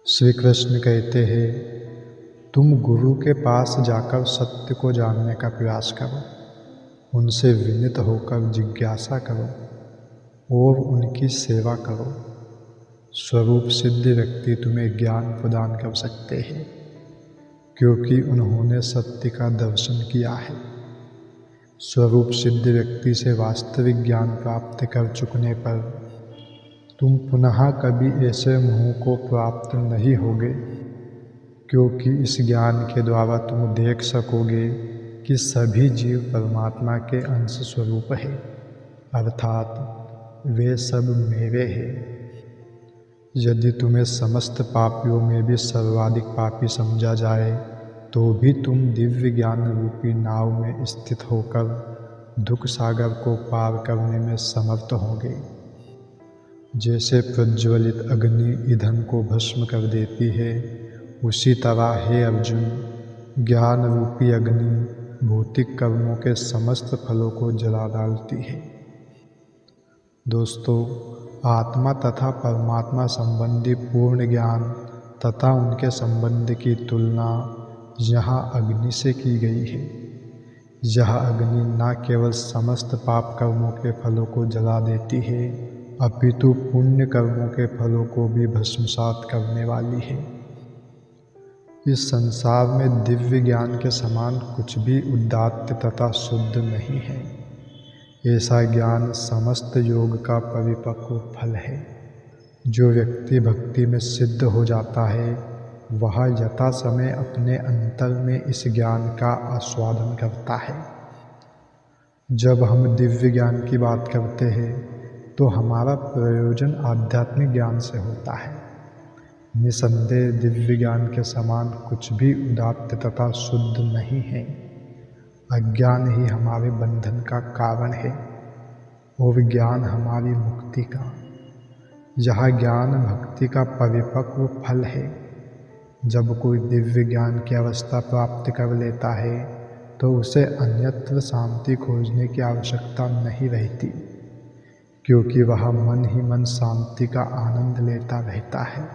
श्री कृष्ण कहते हैं, तुम गुरु के पास जाकर सत्य को जानने का प्रयास करो, उनसे विनीत होकर जिज्ञासा करो और उनकी सेवा करो। स्वरूप सिद्ध व्यक्ति तुम्हें ज्ञान प्रदान कर सकते हैं, क्योंकि उन्होंने सत्य का दर्शन किया है। स्वरूप सिद्ध व्यक्ति से वास्तविक ज्ञान प्राप्त कर चुकने पर तुम पुनः कभी ऐसे मोह को प्राप्त नहीं होगे, क्योंकि इस ज्ञान के द्वारा तुम देख सकोगे कि सभी जीव परमात्मा के अंश स्वरूप है, अर्थात वे सब मेरे हैं। यदि तुम्हें समस्त पापियों में भी सर्वाधिक पापी समझा जाए तो भी तुम दिव्य ज्ञान रूपी नाव में स्थित होकर दुख सागर को पार करने में समर्थ होंगे। जैसे प्रज्वलित अग्नि ईंधन को भस्म कर देती है, उसी तरह हे अर्जुन, ज्ञान रूपी अग्नि भौतिक कर्मों के समस्त फलों को जला डालती है। दोस्तों, आत्मा तथा परमात्मा संबंधी पूर्ण ज्ञान तथा उनके संबंध की तुलना यहाँ अग्नि से की गई है। यह अग्नि न केवल समस्त पाप कर्मों के फलों को जला देती है, अपितु पुण्य कर्मों के फलों को भी भस्मसात करने वाली है। इस संसार में दिव्य ज्ञान के समान कुछ भी उदात्त तथा शुद्ध नहीं है। ऐसा ज्ञान समस्त योग का परिपक्व फल है। जो व्यक्ति भक्ति में सिद्ध हो जाता है, वह यथा समय अपने अंतर में इस ज्ञान का आस्वादन करता है। जब हम दिव्य ज्ञान की बात करते हैं तो हमारा प्रयोजन आध्यात्मिक ज्ञान से होता है। निसंदेह दिव्य ज्ञान के समान कुछ भी उदात्त तथा शुद्ध नहीं है। अज्ञान ही हमारे बंधन का कारण है और ज्ञान हमारी मुक्ति का। यह ज्ञान भक्ति का परिपक्व फल है। जब कोई दिव्य ज्ञान की अवस्था प्राप्त कर लेता है तो उसे अन्यत्र शांति खोजने की आवश्यकता नहीं रहती, क्योंकि वह मन ही मन शांति का आनंद लेता रहता है।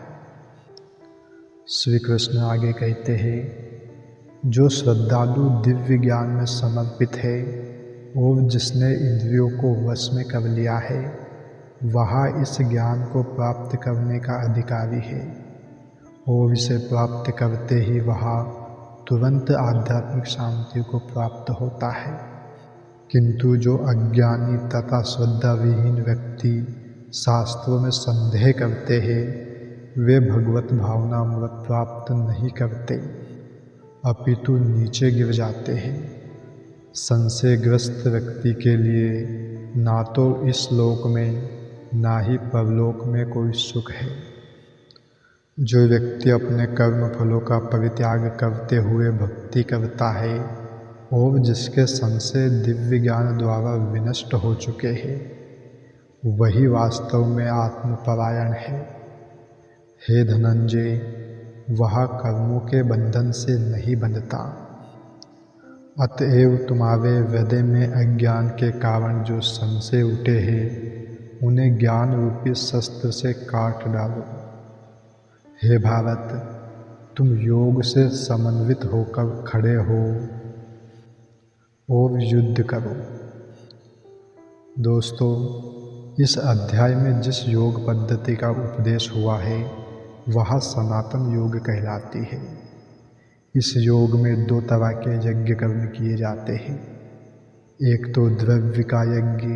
श्री कृष्ण आगे कहते हैं, जो श्रद्धालु दिव्य ज्ञान में समर्पित है और जिसने इंद्रियों को वश में कर लिया है, वह इस ज्ञान को प्राप्त करने का अधिकारी है और इसे प्राप्त करते ही वह तुरंत आध्यात्मिक शांति को प्राप्त होता है। किंतु जो अज्ञानी तथा श्रद्धाविहीन व्यक्ति शास्त्रों में संदेह करते हैं, वे भगवत भावना अमृत प्राप्त नहीं करते, अपितु नीचे गिर जाते हैं। संशयग्रस्त व्यक्ति के लिए ना तो इस लोक में ना ही परलोक में कोई सुख है। जो व्यक्ति अपने कर्म फलों का परित्याग करते हुए भक्ति करता है और जिसके संशय दिव्य ज्ञान द्वारा विनष्ट हो चुके हैं, वही वास्तव में आत्मपरायण है। हे धनंजय, वह कर्मों के बंधन से नहीं बंधता। अतएव तुम्हारे हृदय में अज्ञान के कारण जो संशय उठे हैं, उन्हें ज्ञान रूपी शस्त्र से काट डालो। हे भारत, तुम योग से समन्वित होकर खड़े हो और युद्ध करो। दोस्तों, इस अध्याय में जिस योग पद्धति का उपदेश हुआ है वह सनातन योग कहलाती है। इस योग में दो तरह के यज्ञ कर्म किए जाते हैं, एक तो द्रव्य का यज्ञ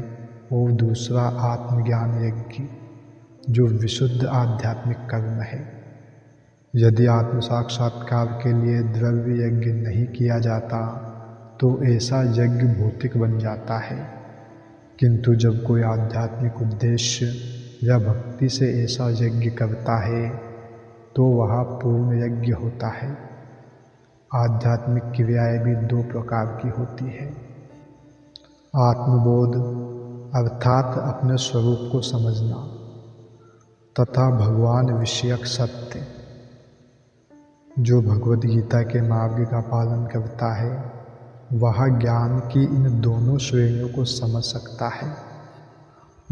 और दूसरा आत्मज्ञान यज्ञ, जो विशुद्ध आध्यात्मिक कर्म है। यदि आत्म साक्षात्कार के लिए द्रव्य यज्ञ नहीं किया जाता तो ऐसा यज्ञ भौतिक बन जाता है, किंतु जब कोई आध्यात्मिक उद्देश्य या भक्ति से ऐसा यज्ञ करता है तो वह पूर्ण यज्ञ होता है। आध्यात्मिक क्रियाएं भी दो प्रकार की होती है। आत्मबोध अर्थात अपने स्वरूप को समझना, तथा भगवान विषयक सत्य। जो भगवद गीता के मार्ग का पालन करता है वह ज्ञान की इन दोनों श्रेणियों को समझ सकता है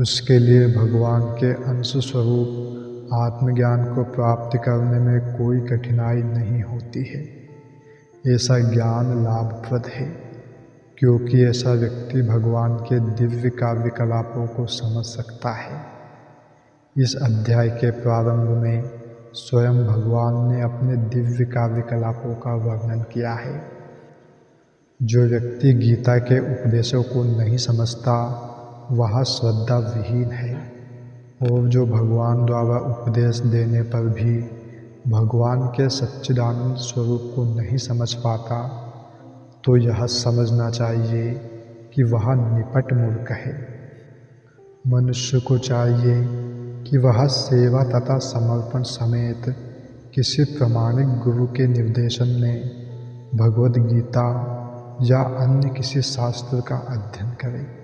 उसके लिए भगवान के अंश स्वरूप आत्मज्ञान को प्राप्त करने में कोई कठिनाई नहीं होती है। ऐसा ज्ञान लाभप्रद है क्योंकि ऐसा व्यक्ति भगवान के दिव्य कार्यकलापों को समझ सकता है। इस अध्याय के प्रारंभ में स्वयं भगवान ने अपने दिव्य कार्यकलापों का वर्णन किया है। जो व्यक्ति गीता के उपदेशों को नहीं समझता वह श्रद्धा विहीन है, और जो भगवान द्वारा उपदेश देने पर भी भगवान के सच्चिदानंद स्वरूप को नहीं समझ पाता, तो यह समझना चाहिए कि वह निपट मूर्ख है। मनुष्य को चाहिए कि वह सेवा तथा समर्पण समेत किसी प्रामाणिक गुरु के निर्देशन में भगवद गीता या अन्य किसी शास्त्र का अध्ययन करे।